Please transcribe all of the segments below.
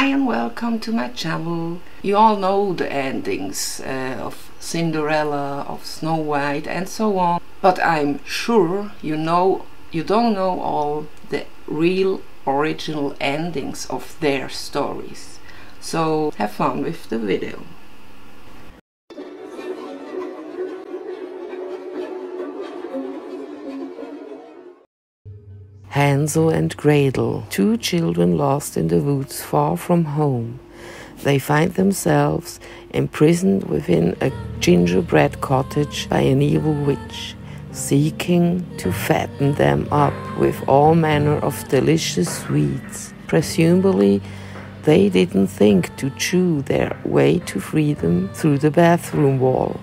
Hi and welcome to my channel. You all know the endings of Cinderella, of Snow White and so on, but I'm sure you don't know all the real original endings of their stories. So have fun with the video. Hansel and Gretel, two children lost in the woods far from home. They find themselves imprisoned within a gingerbread cottage by an evil witch, seeking to fatten them up with all manner of delicious sweets. Presumably, they didn't think to chew their way to freedom through the bathroom wall.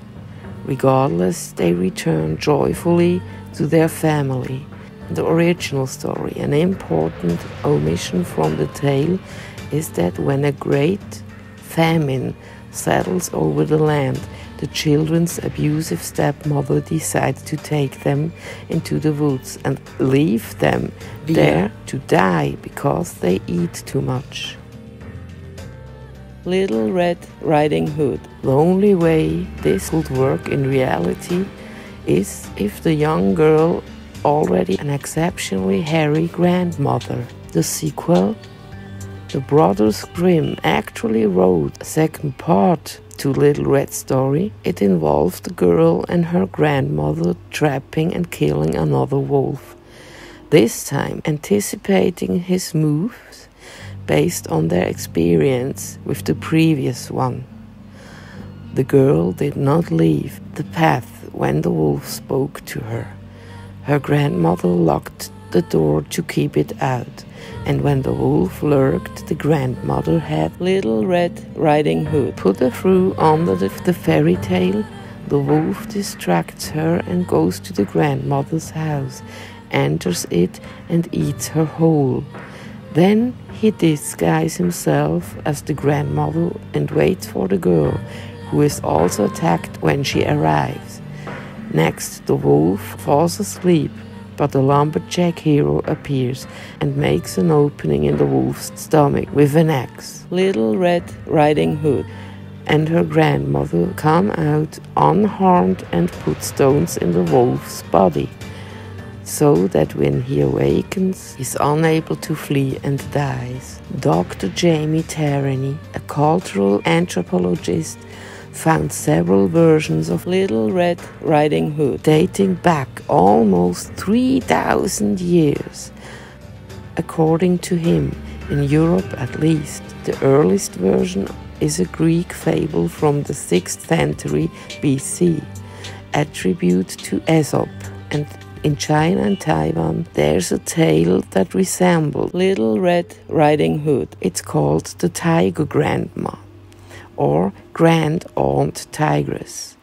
Regardless, they return joyfully to their family. The original story, an important omission from the tale, is that when a great famine settles over the land, the children's abusive stepmother decides to take them into the woods and leave them there to die because they eat too much. Little Red Riding Hood. The only way this would work in reality is if the young girl already an exceptionally hairy grandmother. The sequel, the Brothers Grimm actually wrote a second part to Little Red Story. It involved the girl and her grandmother trapping and killing another wolf, this time anticipating his moves based on their experience with the previous one. The girl did not leave the path when the wolf spoke to her. Her grandmother locked the door to keep it out, and when the wolf lurked, the grandmother had Little Red Riding Hood put through under the fairy tale. The wolf distracts her and goes to the grandmother's house, enters it and eats her whole. Then he disguises himself as the grandmother and waits for the girl, who is also attacked when she arrives. Next, the wolf falls asleep, but the lumberjack hero appears and makes an opening in the wolf's stomach with an axe. Little Red Riding Hood and her grandmother come out unharmed and put stones in the wolf's body, so that when he awakens, he is unable to flee and dies. Dr. Jamie Tarrany, a cultural anthropologist, found several versions of Little Red Riding Hood dating back almost 3,000 years. According to him, in Europe at least, the earliest version is a Greek fable from the 6th century BC, attributed to Aesop, and in China and Taiwan there's a tale that resembles Little Red Riding Hood. It's called the Tiger Grandma, or Grand Aunt Tigress,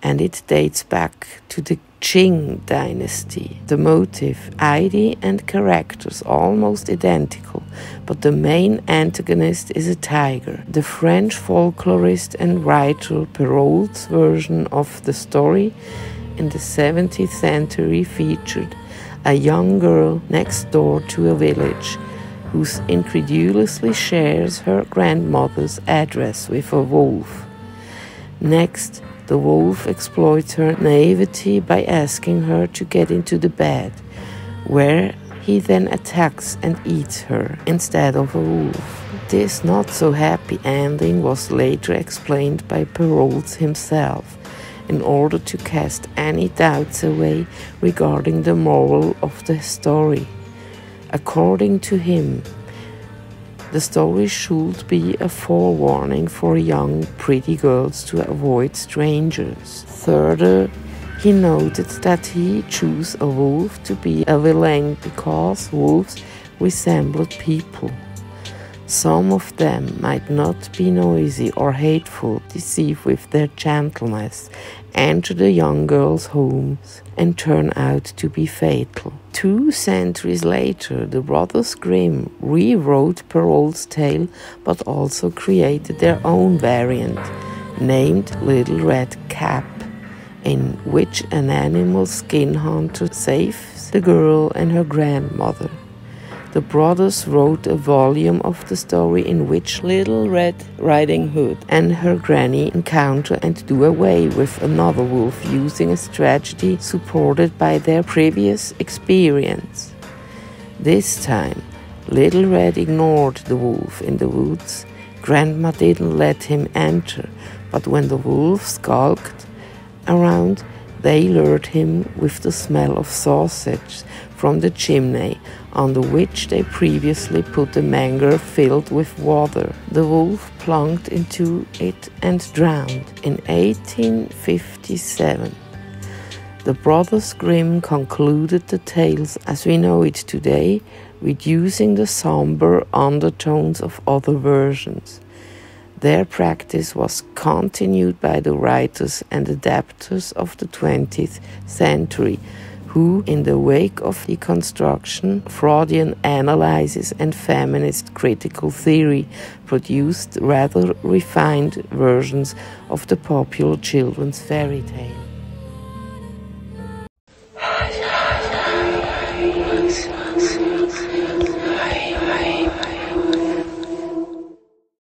and it dates back to the Qing dynasty. The motive, idea and characters almost identical, but the main antagonist is a tiger. The French folklorist and writer Perrault's version of the story in the 17th century featured a young girl next door to a village who incredulously shares her grandmother's address with a wolf. Next, the wolf exploits her naivety by asking her to get into the bed, where he then attacks and eats her instead of a wolf. This not-so-happy ending was later explained by Perrault himself, in order to cast any doubts away regarding the moral of the story. According to him, the story should be a forewarning for young, pretty girls to avoid strangers. Further, he noted that he chose a wolf to be a villain because wolves resembled people. Some of them might not be noisy or hateful, deceive with their gentleness, enter the young girls' homes, and turn out to be fatal. 2 centuries later, the Brothers Grimm rewrote Perrault's tale, but also created their own variant, named Little Red Cap, in which an animal skin hunter saves the girl and her grandmother. the brothers wrote a volume of the story in which Little Red Riding Hood and her granny encounter and do away with another wolf using a strategy supported by their previous experience. This time, Little Red ignored the wolf in the woods. Grandma didn't let him enter, but when the wolf skulked around, they lured him with the smell of sausage from the chimney, under which they previously put a manger filled with water. The wolf plunged into it and drowned. In 1857, the Brothers Grimm concluded the tales as we know it today, reducing the somber undertones of other versions. Their practice was continued by the writers and adapters of the 20th century, who, in the wake of deconstruction, Freudian analysis, and feminist critical theory, produced rather refined versions of the popular children's fairy tale.